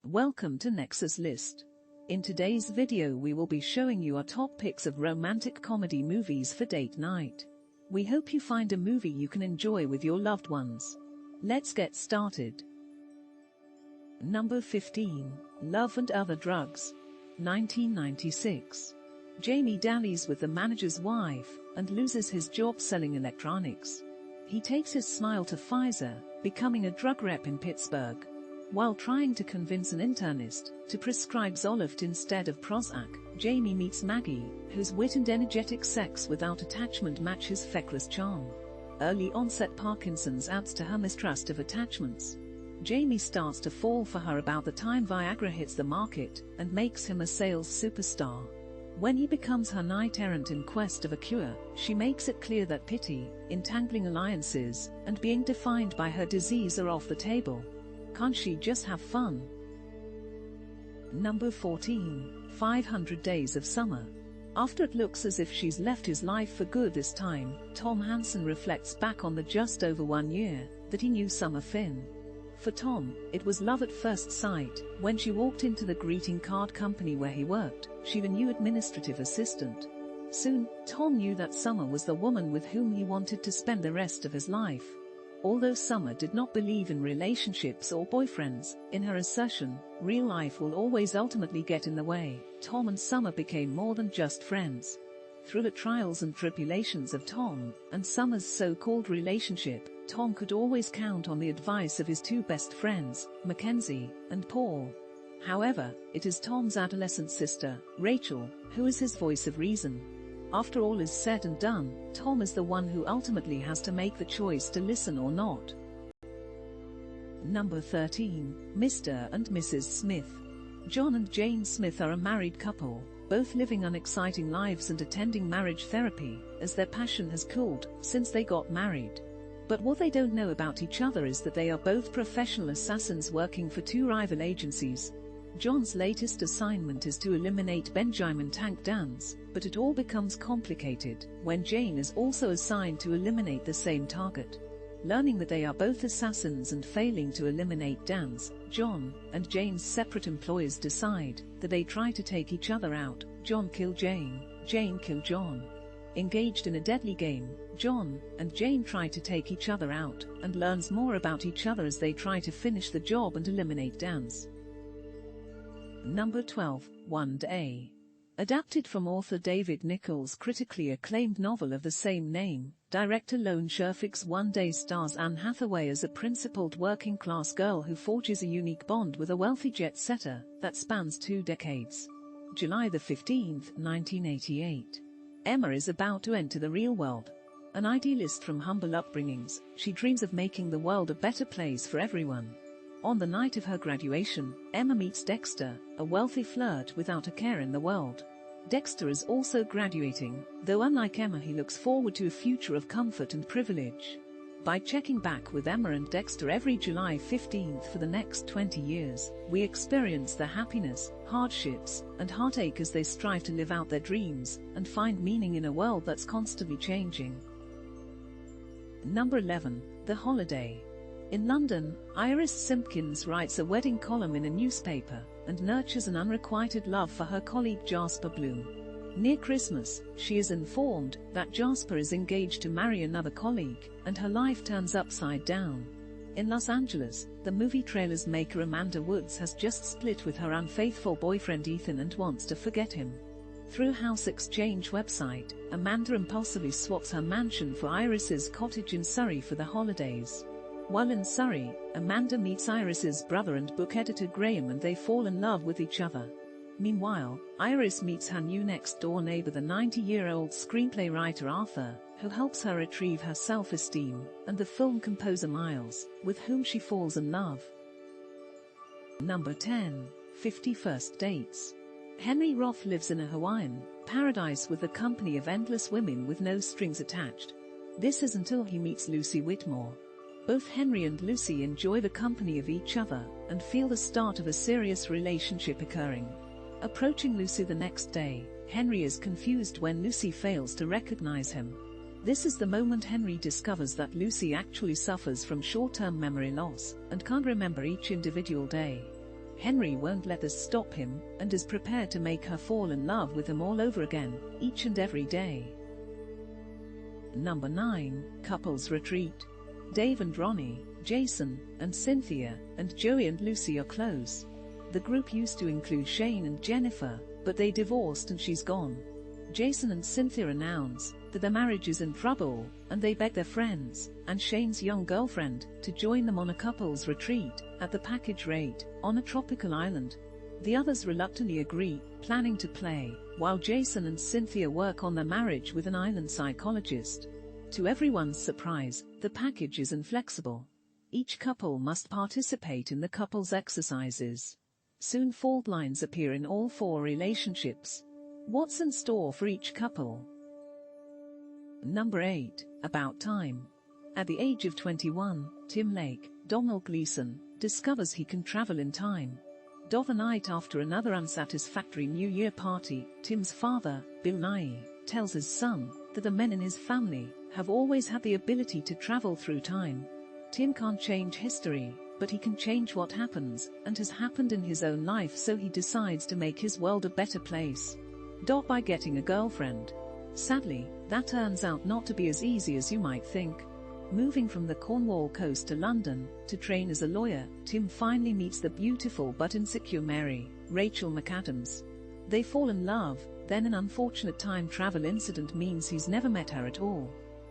Welcome to Nexus List. In today's video we will be showing you our top picks of romantic comedy movies for date night. We hope you find a movie you can enjoy with your loved ones. Let's get started. Number 15, Love and Other Drugs. 1996. Jamie dallies with the manager's wife and loses his job selling electronics. He takes his smile to Pfizer, becoming a drug rep in Pittsburgh. While trying to convince an internist to prescribe Zoloft instead of Prozac, Jamie meets Maggie, whose wit and energetic sex without attachment match his feckless charm. Early onset Parkinson's adds to her mistrust of attachments. Jamie starts to fall for her about the time Viagra hits the market and makes him a sales superstar. When he becomes her knight errant in quest of a cure, she makes it clear that pity, entangling alliances, and being defined by her disease are off the table. Can't she just have fun? Number 14, 500 Days of Summer. After it looks as if she's left his life for good this time, Tom Hansen reflects back on the just over 1 year that he knew Summer Finn. For Tom, it was love at first sight. When she walked into the greeting card company where he worked, she was a new administrative assistant. Soon, Tom knew that Summer was the woman with whom he wanted to spend the rest of his life. Although Summer did not believe in relationships or boyfriends, in her assertion, real life will always ultimately get in the way, Tom and Summer became more than just friends. Through the trials and tribulations of Tom and Summer's so-called relationship, Tom could always count on the advice of his two best friends, Mackenzie and Paul. However, it is Tom's adolescent sister, Rachel, who is his voice of reason. After all is said and done, Tom is the one who ultimately has to make the choice to listen or not. Number 13, Mr. and Mrs. Smith. John and Jane Smith are a married couple, both living unexciting lives and attending marriage therapy, as their passion has cooled since they got married. But what they don't know about each other is that they are both professional assassins working for two rival agencies. John's latest assignment is to eliminate Benjamin Tank Dance, but it all becomes complicated when Jane is also assigned to eliminate the same target. Learning that they are both assassins and failing to eliminate Dance, John and Jane's separate employers decide that they try to take each other out. John kill Jane, Jane kill John. Engaged in a deadly game, John and Jane try to take each other out and learns more about each other as they try to finish the job and eliminate Dance. Number 12, One Day. Adapted from author David Nichols' critically acclaimed novel of the same name, director Lone Scherfig's One Day stars Anne Hathaway as a principled working-class girl who forges a unique bond with a wealthy jet-setter that spans 2 decades. July 15, 1988. Emma is about to enter the real world. An idealist from humble upbringings, she dreams of making the world a better place for everyone. On the night of her graduation, Emma meets Dexter, a wealthy flirt without a care in the world. Dexter is also graduating, though unlike Emma he looks forward to a future of comfort and privilege. By checking back with Emma and Dexter every July 15th for the next 20 years, we experience the happiness, hardships, and heartache as they strive to live out their dreams and find meaning in a world that's constantly changing. Number 11, The Holiday. In London, Iris Simpkins writes a wedding column in a newspaper and nurtures an unrequited love for her colleague Jasper Bloom. Near Christmas, she is informed that Jasper is engaged to marry another colleague, and her life turns upside down. In Los Angeles, the movie trailer's maker Amanda Woods has just split with her unfaithful boyfriend Ethan and wants to forget him. Through house exchange website, Amanda impulsively swaps her mansion for Iris's cottage in Surrey for the holidays. While in Surrey, Amanda meets Iris's brother and book editor Graham and they fall in love with each other. Meanwhile, Iris meets her new next-door neighbor, the 90-year-old screenplay writer Arthur, who helps her retrieve her self-esteem, and the film composer Miles, with whom she falls in love. Number 10, 50 First Dates. Henry Roth lives in a Hawaiian paradise with a company of endless women with no strings attached. This is until he meets Lucy Whitmore. Both Henry and Lucy enjoy the company of each other and feel the start of a serious relationship occurring. Approaching Lucy the next day, Henry is confused when Lucy fails to recognize him. This is the moment Henry discovers that Lucy actually suffers from short-term memory loss and can't remember each individual day. Henry won't let this stop him and is prepared to make her fall in love with him all over again, each and every day. Number 9. Couples Retreat. Dave and Ronnie, Jason and Cynthia, and Joey and Lucy are close. The group used to include Shane and Jennifer, but they divorced and she's gone. Jason and Cynthia announce that their marriage is in trouble, and they beg their friends, and Shane's young girlfriend, to join them on a couple's retreat, at the package rate, on a tropical island. The others reluctantly agree, planning to play, while Jason and Cynthia work on their marriage with an island psychologist. To everyone's surprise, the package is inflexible. Each couple must participate in the couple's exercises. Soon fault lines appear in all 4 relationships. What's in store for each couple? Number 8. About Time. At the age of 21, Tim Lake, Donald Gleason, discovers he can travel in time. The night after another unsatisfactory New Year party, Tim's father, Bill Nye, tells his son that the men in his family have always had the ability to travel through time. Tim can't change history, but he can change what happens and has happened in his own life, so he decides to make his world a better place. By getting a girlfriend. Sadly, that turns out not to be as easy as you might think. Moving from the Cornwall coast to London to train as a lawyer, Tim finally meets the beautiful but insecure Mary, Rachel McAdams. They fall in love, then an unfortunate time travel incident means he's never met her at all.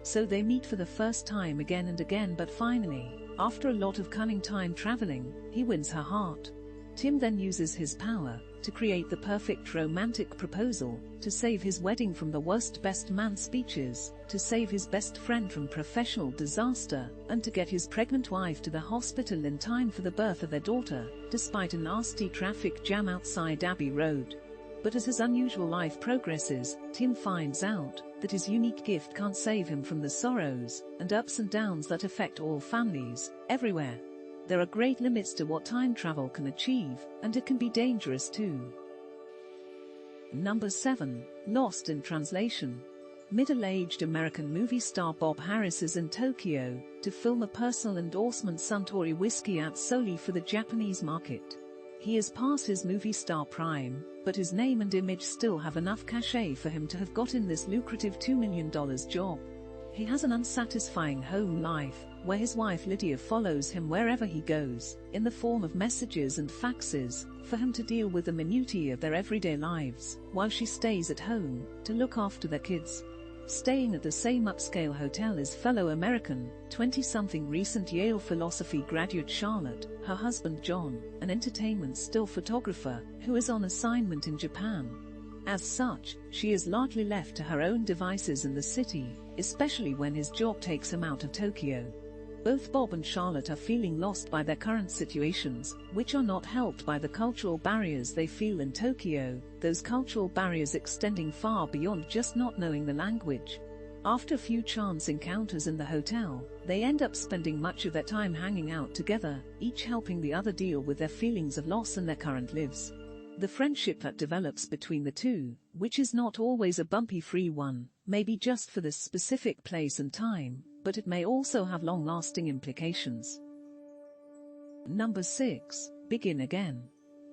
So they meet for the first time again and again, but finally, after a lot of cunning time traveling, he wins her heart. Tim then uses his power to create the perfect romantic proposal, to save his wedding from the worst best man speeches, to save his best friend from professional disaster, and to get his pregnant wife to the hospital in time for the birth of their daughter, despite a nasty traffic jam outside Abbey Road. But as his unusual life progresses, Tim finds out that his unique gift can't save him from the sorrows and ups and downs that affect all families, everywhere. There are great limits to what time travel can achieve, and it can be dangerous too. Number 7. Lost in Translation. Middle-aged American movie star Bob Harris is in Tokyo to film a personal endorsement Suntory whiskey ad solely for the Japanese market. He is past his movie star prime, but his name and image still have enough cachet for him to have gotten this lucrative $2 million job. He has an unsatisfying home life, where his wife Lydia follows him wherever he goes, in the form of messages and faxes, for him to deal with the minutiae of their everyday lives, while she stays at home to look after their kids. Staying at the same upscale hotel is fellow American, 20-something recent Yale philosophy graduate Charlotte, her husband John, an entertainment still photographer, who is on assignment in Japan. As such, she is largely left to her own devices in the city, especially when his job takes him out of Tokyo. Both Bob and Charlotte are feeling lost by their current situations, which are not helped by the cultural barriers they feel in Tokyo, those cultural barriers extending far beyond just not knowing the language. After a few chance encounters in the hotel, they end up spending much of their time hanging out together, each helping the other deal with their feelings of loss in their current lives. The friendship that develops between the two, which is not always a bumpy free one, may be just for this specific place and time, but it may also have long-lasting implications. Number 6. Begin Again.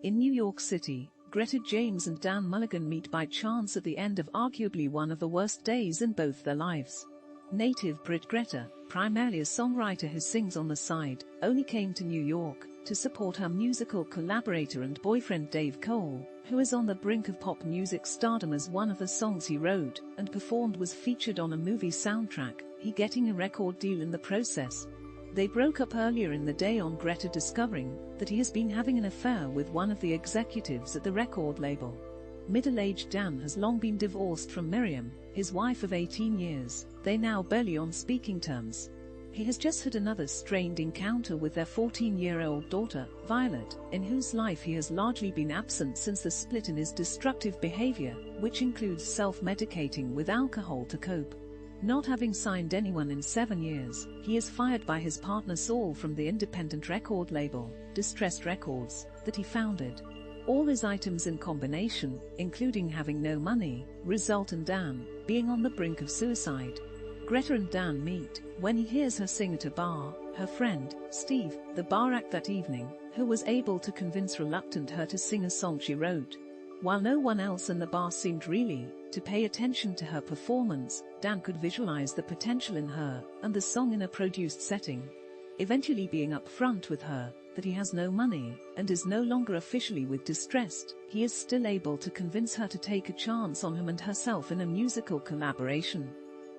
In New York City, Greta James and Dan Mulligan meet by chance at the end of arguably one of the worst days in both their lives. Native Brit Greta, primarily a songwriter who sings on the side, only came to New York to support her musical collaborator and boyfriend Dave Cole, who is on the brink of pop music stardom as one of the songs he wrote and performed was featured on a movie soundtrack, he getting a record deal in the process. They broke up earlier in the day on Greta discovering that he has been having an affair with one of the executives at the record label. Middle-aged Dan has long been divorced from Miriam, his wife of 18 years, they now barely on speaking terms. He has just had another strained encounter with their 14-year-old daughter, Violet, in whose life he has largely been absent since the split in his destructive behavior, which includes self-medicating with alcohol to cope. Not having signed anyone in 7 years, he is fired by his partner Saul from the independent record label, Distressed Records, that he founded. All his items in combination, including having no money, result in Dan being on the brink of suicide. Greta and Dan meet when he hears her sing at a bar. Her friend, Steve, the bar act that evening, who was able to convince reluctant her to sing a song she wrote. While no one else in the bar seemed really to pay attention to her performance, Dan could visualize the potential in her and the song in a produced setting. Eventually being upfront with her that he has no money and is no longer officially with Distressed, he is still able to convince her to take a chance on him and herself in a musical collaboration.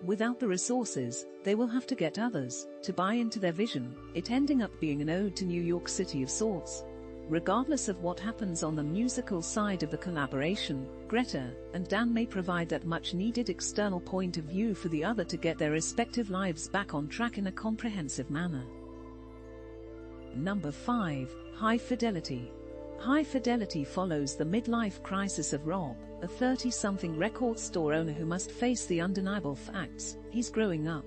Without the resources, they will have to get others to buy into their vision, it ending up being an ode to New York City of sorts. Regardless of what happens on the musical side of the collaboration, Greta and Dan may provide that much-needed external point of view for the other to get their respective lives back on track in a comprehensive manner. Number 5. High Fidelity. High Fidelity follows the midlife crisis of Rob, a 30-something record store owner who must face the undeniable facts he's growing up.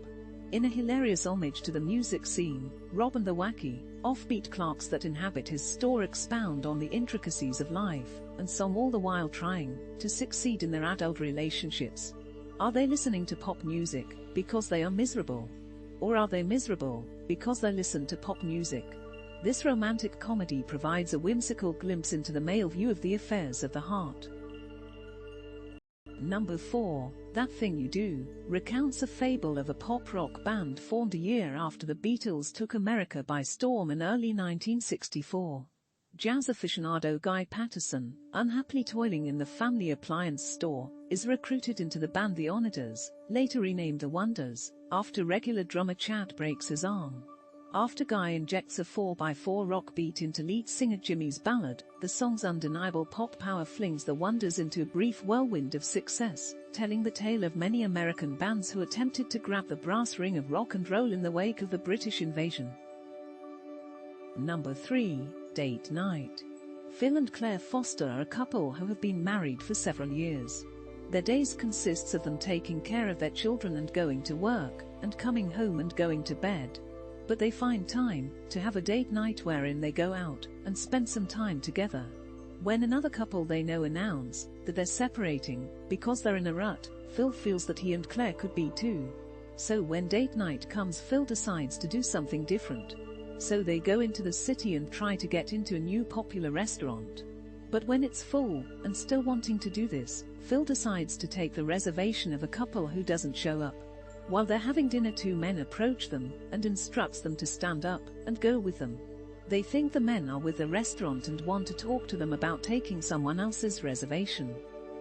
In a hilarious homage to the music scene, Rob and the wacky, offbeat clerks that inhabit his store expound on the intricacies of life and song, all the while trying to succeed in their adult relationships. Are they listening to pop music because they are miserable? Or are they miserable because they listen to pop music? This romantic comedy provides a whimsical glimpse into the male view of the affairs of the heart. Number 4. That Thing You Do recounts a fable of a pop-rock band formed a year after the Beatles took America by storm in early 1964. Jazz aficionado Guy Patterson, unhappily toiling in the family appliance store, is recruited into the band The Oneders, later renamed The Wonders, after regular drummer Chad breaks his arm. After Guy injects a 4x4 rock beat into lead singer Jimmy's ballad, the song's undeniable pop power flings The Wonders into a brief whirlwind of success, telling the tale of many American bands who attempted to grab the brass ring of rock and roll in the wake of the British invasion. Number 3. Date Night. Phil and Claire Foster are a couple who have been married for several years. Their days consists of them taking care of their children and going to work, and coming home and going to bed. But they find time to have a date night wherein they go out and spend some time together. When another couple they know announce that they're separating because they're in a rut, Phil feels that he and Claire could be too. So when date night comes, Phil decides to do something different. So they go into the city and try to get into a new popular restaurant. But when it's full, and still wanting to do this, Phil decides to take the reservation of a couple who doesn't show up. While they're having dinner, two men approach them and instructs them to stand up and go with them. They think the men are with the restaurant and want to talk to them about taking someone else's reservation.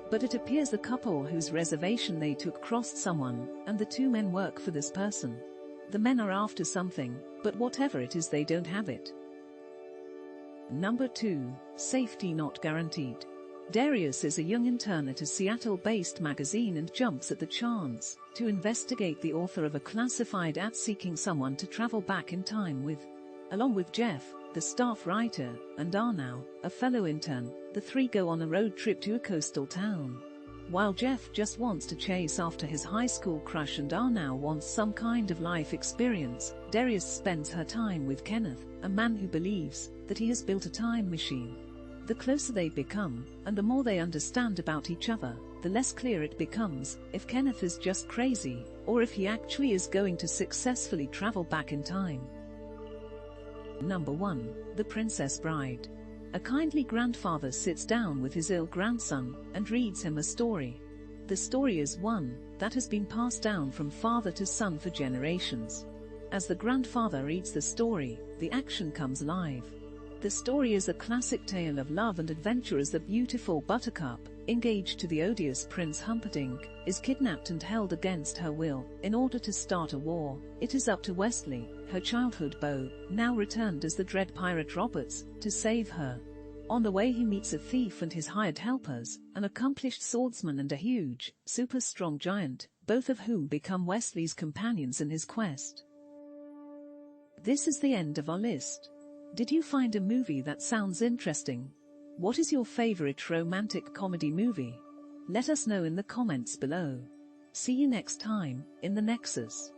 But it appears the couple whose reservation they took crossed someone, and the two men work for this person. The men are after something, but whatever it is they don't have it. Number 2. Safety Not Guaranteed. Darius is a young intern at a Seattle-based magazine and jumps at the chance to investigate the author of a classified ad seeking someone to travel back in time with. Along with Jeff, the staff writer, and Arnau, a fellow intern, the three go on a road trip to a coastal town. While Jeff just wants to chase after his high school crush and Arnau wants some kind of life experience, Darius spends her time with Kenneth, a man who believes that he has built a time machine. The closer they become, and the more they understand about each other, the less clear it becomes if Kenneth is just crazy, or if he actually is going to successfully travel back in time. Number 1. The Princess Bride. A kindly grandfather sits down with his ill grandson and reads him a story. The story is one that has been passed down from father to son for generations. As the grandfather reads the story, the action comes alive. The story is a classic tale of love and adventure as the beautiful Buttercup, engaged to the odious Prince Humperdinck, is kidnapped and held against her will in order to start a war. It is up to Wesley, her childhood beau, now returned as the dread pirate Roberts, to save her. On the way he meets a thief and his hired helpers, an accomplished swordsman and a huge, super strong giant, both of whom become Wesley's companions in his quest. This is the end of our list. Did you find a movie that sounds interesting? What is your favorite romantic comedy movie? Let us know in the comments below. See you next time in the Nexus.